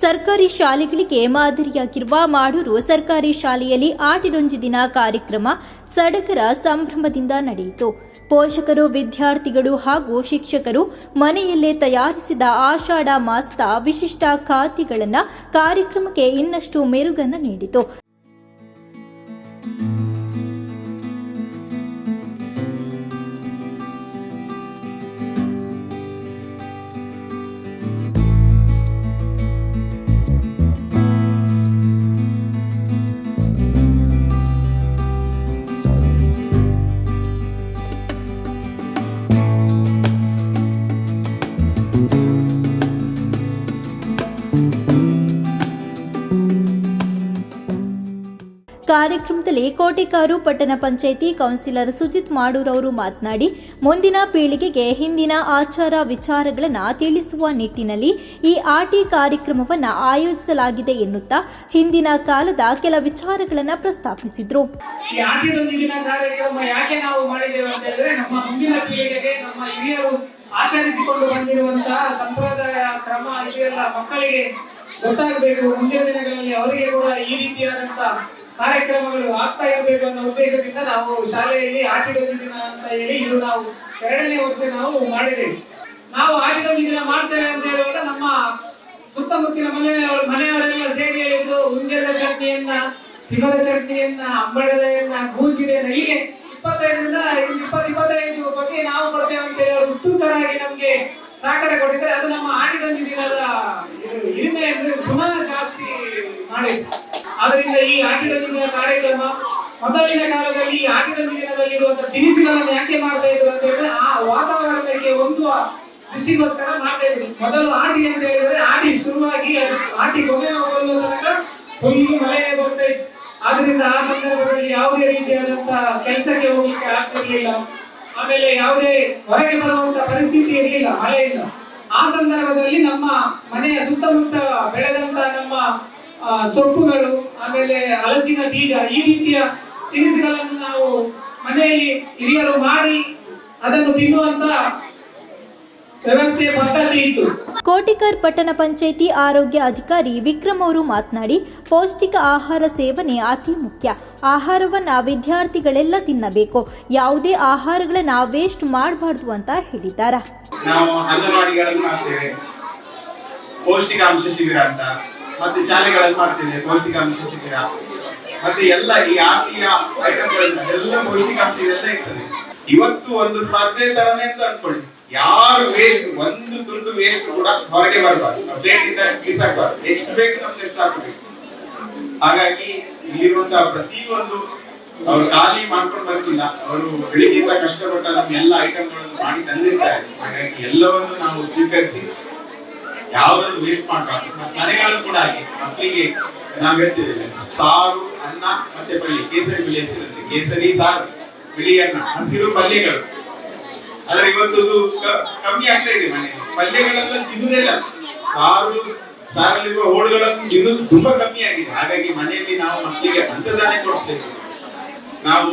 ಸರ್ಕಾರಿ ಶಾಲೆಗಳಿಗೆ ಮಾದರಿಯಾಗಿರುವ ಮಾಡೂರು ಸರ್ಕಾರಿ ಶಾಲೆಯಲ್ಲಿ ಆಟಿಡೊಂಜಿ ದಿನ ಕಾರ್ಯಕ್ರಮ ಸಡಗರ ಸಂಭ್ರಮದಿಂದ ನಡೆಯಿತು. ಪೋಷಕರು, ವಿದ್ಯಾರ್ಥಿಗಳು ಹಾಗೂ ಶಿಕ್ಷಕರು ಮನೆಯಲ್ಲೇ ತಯಾರಿಸಿದ ಆಷಾಢ ಮಾಸದ ವಿಶಿಷ್ಟ ಖಾದ್ಯಗಳನ್ನು ಕಾರ್ಯಕ್ರಮಕ್ಕೆ ಇನ್ನಷ್ಟು ಮೆರುಗನ್ನು ನೀಡಿತು. ಕಾರ್ಯಕ್ರಮದಲ್ಲಿ ಕೋಟೆಕಾರು ಪಟ್ಟಣ ಪಂಚಾಯಿತಿ ಕೌನ್ಸಿಲರ್ ಸುಜಿತ್ ಮಾಡೂರವರು ಮಾತನಾಡಿ, ಮುಂದಿನ ಪೀಳಿಗೆಗೆ ಹಿಂದಿನ ಆಚಾರ ವಿಚಾರಗಳನ್ನು ತಿಳಿಸುವ ನಿಟ್ಟಿನಲ್ಲಿ ಈ ಆಟಿ ಕಾರ್ಯಕ್ರಮವನ್ನು ಆಯೋಜಿಸಲಾಗಿದೆ ಎನ್ನುತ್ತಾ ಹಿಂದಿನ ಕಾಲದ ಕೆಲ ವಿಚಾರಗಳನ್ನು ಪ್ರಸ್ತಾಪಿಸಿದರು. ಈ ಆಟಿದೊಂದಿಗಿನ ಕಾರ್ಯಕ್ರಮ ಯಾಕೆ ನಾವು ಮಾಡಿದ್ದೇವೆ ಅಂತ ಹೇಳಿದ್ರೆ, ನಮ್ಮ ಮುಂದಿನ ಪೀಳಿಗೆಗೆ ನಮ್ಮ ಹಿರಿಯರು ಆಚರಿಸಿಕೊಂಡು ಬಂದಿರುವಂತಹ ಸಂಪ್ರದಾಯ ಕ್ರಮ ಇದೆಲ್ಲ ಮಕ್ಕಳಿಗೆ ಗೊತ್ತಾಗಬೇಕು. ಮುಂದಿನ ದಿನಗಳಲ್ಲಿ ಅವರಿಗೆ ಕೂಡ ಈ ರೀತಿಯಾದಂತಹ ಕಾರ್ಯಕ್ರಮಗಳು ಆಗ್ತಾ ಇರಬೇಕು ಅನ್ನೋ ಉದ್ದೇಶದಿಂದ ನಾವು ಶಾಲೆಯಲ್ಲಿ ಆಟಿಡೊಂದಿ ದಿನ ಅಂತ ಹೇಳಿ ಇದು ನಾವು 2ನೇ ವರ್ಷ ನಾವು ಮಾಡಿದ್ದೇವೆ. ನಾವು ಆಟಿಡೊಂದಿ ದಿನ ಮಾಡ್ತೇವೆ ಅಂತ ಹೇಳುವಾಗ ನಮ್ಮ ಸುತ್ತಮುತ್ತಲಿನ ಮನೆಯವರೆಲ್ಲ ಸೇರಿ ಹೇಳಿದ್ರು, ಉಂಜೆದ ಚಟ್ನಿಯನ್ನ, ತಿಮದ ಚಟ್ನಿಯನ್ನ, ಅಂಬಳದೆಯನ್ನ, ಗೂಜಿದೆಯನ್ನ ಹೀಗೆ 25 ಬಗ್ಗೆ ನಾವು ಕೊಡ್ತೇವೆ ಅಂತ ಹೇಳಿ ಅವರು ಉಸ್ತುತರಾಗಿ ನಮ್ಗೆ ಸಹಕಾರ ಕೊಟ್ಟಿದ್ದಾರೆ. ಅದು ನಮ್ಮ ಆಟಿಡೊಂದಿ ದಿನದ ಹಿರಿಮೆ ಅಂದ್ರೆ ಪುನಃ ಜಾಸ್ತಿ ಮಾಡಿದ್ರು. ಆದ್ದರಿಂದ ಈ ಆಟಿಡೊಂದಿ ದಿನ ಕಾರ್ಯಕ್ರಮ ಮೊದಲಿನ ಕಾಲದಲ್ಲಿ ಈ ಆಟಿಡೊಂದಿ ದಿನದಲ್ಲಿರುವಂತಹ ತಿನಿಸುಗಳನ್ನು ಯಾಕೆ ಮಾಡ್ತಾ ಇದ್ರು ಅಂತ ಹೇಳಿದ್ರೆ, ಆ ವಾತಾವರಣಕ್ಕೆ ಒಂದು ದೃಷ್ಟಿಗೋಸ್ಕರ ಮಾಡ್ತಾ ಇದ್ರು. ಮೊದಲು ಆಟಿ ಅಂತ ಹೇಳಿದ್ರೆ ಆಟಿ ಶುರುವಾಗಿ ಆಟಿ ಕೊನೆ ತನಕ ಹೊಯ್ಗೆ ಮಳೆ ಬರ್ತಾ ಇತ್ತು. ಆದ್ರಿಂದ ಆ ಸಂದರ್ಭದಲ್ಲಿ ಯಾವುದೇ ರೀತಿಯಾದಂತಹ ಕೆಲಸಕ್ಕೆ ಹೋಗ್ಲಿಕ್ಕೆ ಆಗ್ತಿರ್ಲಿಲ್ಲ. ಆಮೇಲೆ ಯಾವುದೇ ಹೊರಗೆ ಬರುವಂತ ಪರಿಸ್ಥಿತಿ ಇರಲಿಲ್ಲ ಮಳೆಯಿಂದ. ಆ ಸಂದರ್ಭದಲ್ಲಿ ನಮ್ಮ ಮನೆಯ ಸುತ್ತಮುತ್ತ ಬೆಳೆದಂತ ನಮ್ಮ ಸೊಪ್ಪುಗಳು, ಆಮೇಲೆ ಹಲಸಿನ ಬೀಜ, ಈ ರೀತಿಯ ತಿನಿಸುಗಳನ್ನು ನಾವು ಮನೆಯಲ್ಲಿ ಹಿರಿಯರು ಮಾಡಿ ಅದನ್ನು ತಿನ್ನುವಂತ ವ್ಯವಸ್ಥೆ ಪದ್ಧತಿ ಇತ್ತು. ಕೋಟೆಕಾರ್ ಪಟ್ಟಣ ಪಂಚಾಯಿತಿ ಆರೋಗ್ಯ ಅಧಿಕಾರಿ ವಿಕ್ರಮ್ ಅವರು ಮಾತನಾಡಿ, ಪೌಷ್ಟಿಕ ಆಹಾರ ಸೇವನೆ ಅತಿ ಮುಖ್ಯ. ಆಹಾರವನ್ನ ವಿದ್ಯಾರ್ಥಿಗಳೆಲ್ಲ ತಿನ್ನಬೇಕು. ಯಾವುದೇ ಆಹಾರಗಳನ್ನ ವೇಸ್ಟ್ ಮಾಡಬಾರ್ದು ಅಂತ ಹೇಳಿದ್ದಾರೆ. ನಾವು ಅಂಗನವಾಡಿಗಳನ್ನು ಮಾಡ್ತೇವೆ, ಪೌಷ್ಟಿಕಾಂಶ ಶಿಬಿರ ಅಂತ, ಮತ್ತೆ ಶಾಲೆಗಳಲ್ಲಿ ಮಾಡ್ತೇವೆ ಪೌಷ್ಟಿಕಾಂಶ ಶಿಬಿರ, ಮತ್ತೆ ಎಲ್ಲ ಈ ಆಟಿಯ ಐಟಮ್ಗಳೆಲ್ಲ ಎಲ್ಲ ಪೌಷ್ಟಿಕಾಂಶ ಇದೆಲ್ಲ ಇರ್ತದೆ. ಇವತ್ತು ಒಂದು ಸ್ಪರ್ಧೆ ತರನೇ ಅಂತ ಅನ್ಕೊಳ್ಳಿ. ಯಾರು ವೇಸ್ಟ್, ಒಂದು ತುಂಡು ವೇಸ್ಟ್ ಕೂಡ ಹೊರಗೆ ಬರಬಾರ್ದು, ಪ್ಲೇಟ್ ಇಂದ ಬಿಸಾಕಬಾರ್ದು. ಎಷ್ಟು ಬೇಕು ನಮ್ಗೆ ಎಷ್ಟು ಹಾಕಬೇಕು. ಹಾಗಾಗಿ ಇಲ್ಲಿರುವಂತಹ ಪ್ರತಿಯೊಂದು ಅವರು ಖಾಲಿ ಮಾಡ್ಕೊಂಡು ಬರ್ತಿಲ್ಲ, ಅವರು ಬೆಳಿಗ್ಗೆಯಿಂದ ಕಷ್ಟಪಟ್ಟ ನಮ್ಮ ಎಲ್ಲ ಐಟಮ್ಗಳನ್ನು ಮಾಡಿ ತಂದಿರ್ತಾರೆ. ಹಾಗಾಗಿ ಎಲ್ಲವನ್ನು ನಾವು ಸ್ವೀಕರಿಸಿ ಯಾವುದನ್ನು ವೇಸ್ಟ್ ಮಾಡಬಾರ್ದು. ಮನೆಗಳು ಕೂಡ ಹಾಗೆ ಮಕ್ಕಳಿಗೆ ನಾವು ಹೇಳ್ತಿದ್ದೇವೆ, ಸಾರು, ಅನ್ನ ಮತ್ತೆ ಪಲ್ಯ, ಕೇಸರಿ ಪಲ್ಯ ಸಿಗುತ್ತೆ, ಕೇಸರಿ ಸಾರು, ಬಿಳಿ ಅನ್ನ, ಹಸಿರು ಪಲ್ಯಗಳು. ಆದ್ರೆ ಇವತ್ತು ಕಮ್ಮಿ ಆಗ್ತಾ ಇದೆ. ಮನೆ ಪಲ್ಯಗಳೆಲ್ಲ ತಿನ್ನುವುದಿಲ್ಲ, ಸಾರಲ್ಲಿರುವ ಹೋಳುಗಳನ್ನು ತಿನ್ನುವುದು ತುಂಬಾ ಕಮ್ಮಿ ಆಗಿದೆ. ಹಾಗಾಗಿ ಮನೆಯಲ್ಲಿ ನಾವು ಮಕ್ಕಳಿಗೆ ಅಂತದಾನೆ ಕೊಡ್ತೇವೆ. ನಾವು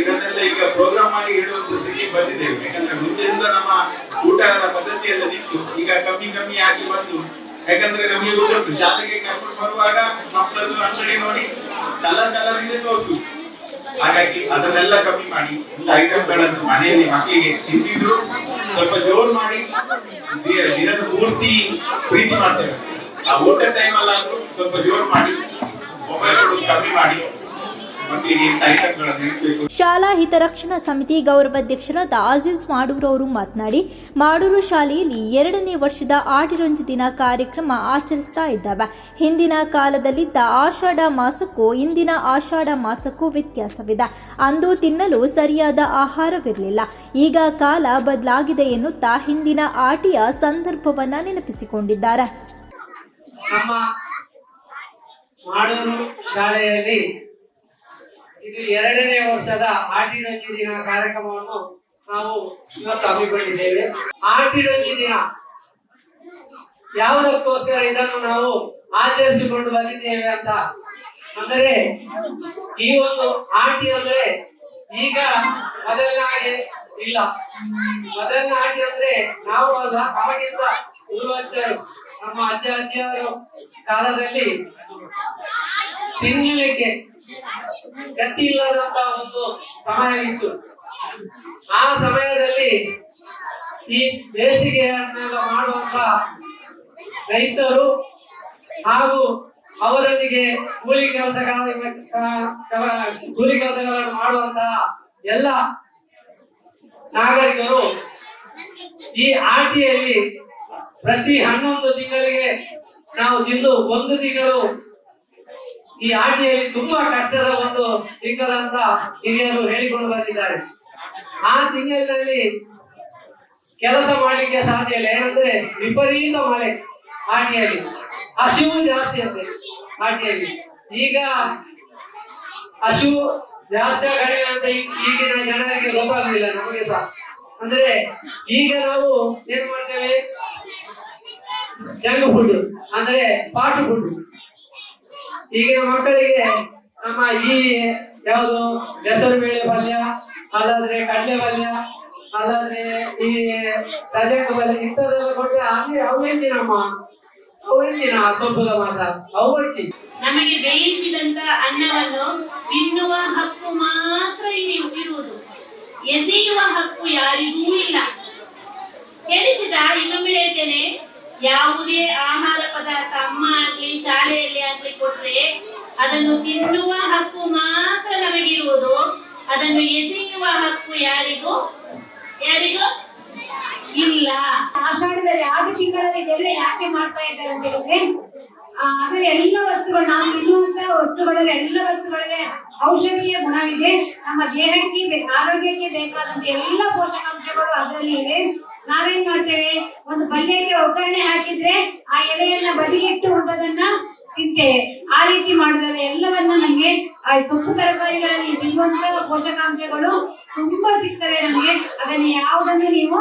ಇದನ್ನೆಲ್ಲ ಈಗ ಪ್ರೋಗ್ರಾಮ್ ಮಾಡಿ ಹೇಳುವಂತ ಸ್ಥಿತಿ ಬಂದಿದ್ದೇವೆ. ಯಾಕಂದ್ರೆ ಮುಂಚೆಯಿಂದ ನಮ್ಮ ಊಟದ ಪದ್ಧತಿ ಎಲ್ಲ ನಿಂತು ಈಗ ಕಮ್ಮಿ ಆಗಿ ಬಂದು, ಯಾಕಂದ್ರೆ ನಮಗೆ ಗೊತ್ತು ಶಾಲೆಗೆ ಕರ್ಕೊಂಡು ಬರುವಾಗ ಮಕ್ಕಳದ್ದು ಅಂಗಡಿ ನೋಡಿ ಕಲರ್ ಇಂದ ತೋರಿಸು. ಹಾಗಾಗಿ ಅದನ್ನೆಲ್ಲ ಕಮ್ಮಿ ಮಾಡಿ ಇಂಥ ಐಟಮ್ಗಳನ್ನು ಮನೆಯಲ್ಲಿ ಮಕ್ಕಳಿಗೆ ತಿಂದಿದ್ರು ಸ್ವಲ್ಪ ಜೋರು ಮಾಡಿ ದಿನದ ಪೂರ್ತಿ ಪ್ರೀತಿ ಮಾಡ್ತೇವೆ. ಆ ಊಟ ಟೈಮ್ ಅಲ್ಲಾದ್ರೂ ಸ್ವಲ್ಪ ಜೋರು ಮಾಡಿ ಮೊಬೈಲ್ ಕೊಡೋದು ಕಮ್ಮಿ ಮಾಡಿ ಮಕ್ಕಳಿಗೆ ಇಂಥ ಐಟಮ್ಗಳನ್ನು ಇಡಬೇಕು. ಶಾಲಾ ಹಿತರಕ್ಷಣಾ ಸಮಿತಿ ಗೌರವಾಧ್ಯಕ್ಷರಾದ ಅಜೀಜ್ ಮಾಡೂರು ಅವರು ಮಾತನಾಡಿ, ಮಾಡೂರು ಶಾಲೆಯಲ್ಲಿ 2ನೇ ವರ್ಷದ ಆಟಿಡೊಂದಿ ದಿನ ಕಾರ್ಯಕ್ರಮ ಆಚರಿಸ್ತಾ ಇದ್ದಾವೆ. ಹಿಂದಿನ ಕಾಲದಲ್ಲಿದ್ದ ಆಷಾಢ ಮಾಸಕ್ಕೂ ಇಂದಿನ ಆಷಾಢ ಮಾಸಕ್ಕೂ ವ್ಯತ್ಯಾಸವಿದೆ. ಅಂದು ತಿನ್ನಲು ಸರಿಯಾದ ಆಹಾರವಿರಲಿಲ್ಲ. ಈಗ ಕಾಲ ಬದಲಾಗಿದೆ ಎನ್ನುತ್ತಾ ಹಿಂದಿನ ಆಟಿಯ ಸಂದರ್ಭವನ್ನ ನೆನಪಿಸಿಕೊಂಡಿದ್ದಾರೆ. ನಮ್ಮ ಮಾಡೂರು ಶಾಲೆಯಲ್ಲಿ ಇದು 2ನೇ ವರ್ಷದ ಆಟಿಡೊಂದಿ ದಿನ ಕಾರ್ಯಕ್ರಮವನ್ನು ನಾವು ಇವತ್ತು ಹಮ್ಮಿಕೊಂಡಿದ್ದೇವೆ. ಆಟಿಡೊಂದಿ ದಿನ ಯಾವುದಕ್ಕೋಸ್ಕರ ಇದನ್ನು ನಾವು ಆಚರಿಸಿಕೊಂಡು ಬಂದಿದ್ದೇವೆ ಅಂತ ಅಂದರೆ, ಈ ಒಂದು ಆಟಿ ಅಂದ್ರೆ ಈಗ ಮೊದಲಿನ ಹಾಗೆ ಇಲ್ಲ. ಮೊದಲಿನ ಆಟಿ ಅಂದ್ರೆ ನಾವು ಅವಾಗಿಂದ 1 ನಮ್ಮ ಅಜ್ಜ ಅಜ್ಜಿಯವರು ಕಾಲದಲ್ಲಿ ತಿನ್ನಲಿಕ್ಕೆ ಗತಿ ಇಲ್ಲದಂತ ಒಂದು ಸಮಯ ಇತ್ತು. ಆ ಸಮಯದಲ್ಲಿ ಈ ಬೇಸಿಗೆಯನ್ನೆಲ್ಲ ಮಾಡುವಂತ ರೈತರು ಹಾಗೂ ಅವರೊಂದಿಗೆ ಕೂಲಿ ಕೆಲಸಗಳನ್ನು ಮಾಡುವಂತಹ ಎಲ್ಲ ನಾಗರಿಕರು ಈ ಆಟಿಯಲ್ಲಿ ಪ್ರತಿ 11 ತಿಂಗಳಿಗೆ ನಾವು ಒಂದು ತಿಂಗಳು ಈ ಆಟಿಯಲ್ಲಿ ತುಂಬಾ ಕಷ್ಟದ ಒಂದು ತಿಂಗಳಂತ ಹಿರಿಯರು ಹೇಳಿಕೊಂಡು ಬಂದಿದ್ದಾರೆ. ಆ ತಿಂಗಳಿನಲ್ಲಿ ಕೆಲಸ ಮಾಡ್ಲಿಕ್ಕೆ ಸಾಧ್ಯ ಇಲ್ಲ. ಏನಂದ್ರೆ ವಿಪರೀತ ಮಳೆ ಆಟಿಯಲ್ಲಿ, ಹಸಿವು ಜಾಸ್ತಿ ಅಂತೆ ಆಟಿಯಲ್ಲಿ. ಈಗ ಹಸಿವು ಜಾಸ್ತಿ ಕಡಿಮೆ ಅಂತ ಈಗಿನ ಜನರಿಗೆ ಗೊತ್ತಾಗುದಿಲ್ಲ, ನಮಗೆ ಸಹ. ಅಂದ್ರೆ ಈಗ ನಾವು ಏನ್ ಮಾಡ್ತೇವೆ, ಜಂಕ್ ಫುಡ್ ಅಂದ್ರೆ ಫಾಸ್ಟ್ ಫುಡ್. ಈಗಿನ ಮಕ್ಕಳಿಗೆ ನಮ್ಮ ಈ ಯಾವುದು ಹೆಸರು ಬೇಳೆ ಪಲ್ಯ, ಅಲ್ಲಾದ್ರೆ ಕಡಲೆ ಪಲ್ಯ, ಅಲ್ಲಾದ್ರೆ ಈ ಸಜಂಗ ಪಲ್ಯ ಇಂಥದ್ದೆಲ್ಲ ಕೊಟ್ಟರೆ ಅವೆಂದಿನಮ್ಮ ಅವೆಂದಿನ ಸೊಪ್ಪುಗ ಮಾತ್ರ ಅವಚ್ಚಿ. ನಮಗೆ ಬೇಯಿಸಿದಂತ ಅನ್ನವನ್ನು ತಿನ್ನುವ ಹಕ್ಕು ಮಾತ್ರ ಇರುವುದು, ಎಸೆಯುವ ಹಕ್ಕು ಯಾರಿಗೂ ಇಲ್ಲ. ಕೇಳಿಸಿದ? ಇನ್ನೊಮ್ಮೆ ಹೇಳ್ತೇನೆ, ಯಾವುದೇ ಆಹಾರ ಪದಾರ್ಥ ಅಮ್ಮ ಆಗ್ಲಿ ಶಾಲೆಯಲ್ಲಿ ಆಗ್ಲಿ ಕೊಟ್ರೆ ಅದನ್ನು ತಿನ್ನುವ ಹಕ್ಕು ಮಾತ್ರ ನಮಗಿರುವುದು, ಅದನ್ನು ಎಸೆಯುವ ಹಕ್ಕು ಯಾರಿಗೂ ಇಲ್ಲ. ಆಷಾಢದಲ್ಲಿ 6 ತಿಂಗಳಲ್ಲಿ ಇದೆಲ್ಲ ಯಾಕೆ ಮಾಡ್ತಾ ಇದ್ದಾರೆ ಅಂತ ಹೇಳಿದ್ರೆ, ಆದ್ರೆ ಎಲ್ಲ ವಸ್ತುಗಳು ನಾವು ತಿನ್ನುವಂತ ವಸ್ತುಗಳಲ್ಲಿ ಎಲ್ಲ ವಸ್ತುಗಳಿಗೆ ಔಷಧೀಯ ಗುಣವಿದೆ. ನಮ್ಮ ದೇಹಕ್ಕೆ ಆರೋಗ್ಯಕ್ಕೆ ಬೇಕಾದಂತ ಎಲ್ಲ ಪೋಷಕಾಂಶಗಳು ಅದರಲ್ಲಿ ಇವೆ. ನಾವೇನ್ ಮಾಡ್ತೇವೆ, ಒಂದು ಪಲ್ಯಕ್ಕೆ ಒಗ್ಗರಣೆ ಹಾಕಿದ್ರೆ ಆ ಎಲೆಯನ್ನ ಬದಿಗಿಟ್ಟು ಉಳಿದದನ್ನ ತಿಂತೇವೆ. ಆ ರೀತಿ ಮಾಡಿದ್ರೆ ಎಲ್ಲವನ್ನ ನಮ್ಗೆ ಆ ಸೊಪ್ಪು ತರಕಾರಿಗಳಲ್ಲಿ ಸಿಗುವಂತ ಪೋಷಕಾಂಶಗಳು ತುಂಬಾ ಸಿಗ್ತವೆ ನಮ್ಗೆ. ಅದನ್ನ ಯಾವುದನ್ನು ನೀವು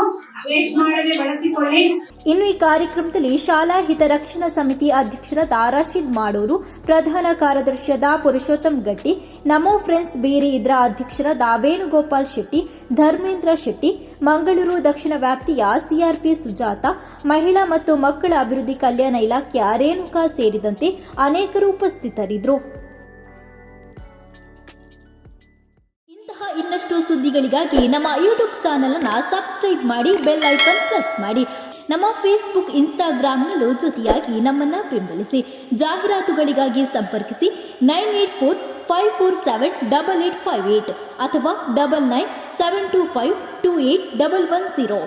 ವೇಸ್ಟ್ ಮಾಡದೆ ಬಳಸಿಕೊಳ್ಳಿ. ಇನ್ನು ಈ ಕಾರ್ಯಕ್ರಮದಲ್ಲಿ ಶಾಲಾ ಹಿತರಕ್ಷಣಾ ಸಮಿತಿ ಅಧ್ಯಕ್ಷರಾದ ರಾಶಿದ್ ಮಾಡೂರು, ಪ್ರಧಾನ ಕಾರ್ಯದರ್ಶಿಯಾದ ಪುರುಷೋತ್ತಮ್ ಗಟ್ಟಿ, ನಮೋ ಫ್ರೆಂಡ್ಸ್ ಬೇರೆ ಇದರ ಅಧ್ಯಕ್ಷರಾದ ವೇಣುಗೋಪಾಲ್ ಶೆಟ್ಟಿ, ಧರ್ಮೇಂದ್ರ ಶೆಟ್ಟಿ, ಮಂಗಳೂರು ದಕ್ಷಿಣ ವ್ಯಾಪ್ತಿಯ ಸಿಆರ್ಪಿ ಸುಜಾತ, ಮಹಿಳಾ ಮತ್ತು ಮಕ್ಕಳ ಅಭಿವೃದ್ಧಿ ಕಲ್ಯಾಣ ಇಲಾಖೆಯ ರೇಣುಕಾ ಸೇರಿದಂತೆ ಅನೇಕರು ಉಪಸ್ಥಿತರಿದ್ದರು. ಇಂತಹ ಇನ್ನಷ್ಟು ಸುದ್ದಿಗಳಿಗಾಗಿ ನಮ್ಮ ಯೂಟ್ಯೂಬ್ ಚಾನೆಲ್ ಅನ್ನು ಸಬ್ಸ್ಕ್ರೈಬ್ ಮಾಡಿ, ಬೆಲ್ ಐಕಾನ್ ಪ್ರೆಸ್ ಮಾಡಿ. ನಮ್ಮ ಫೇಸ್ಬುಕ್, ಇನ್ಸ್ಟಾಗ್ರಾಂನಲ್ಲೂ ಜೊತೆಯಾಗಿ ನಮ್ಮನ್ನು ಬೆಂಬಲಿಸಿ. ಜಾಹೀರಾತುಗಳಿಗಾಗಿ ಸಂಪರ್ಕಿಸಿ 9845478858 ಅಥವಾ 9972528110.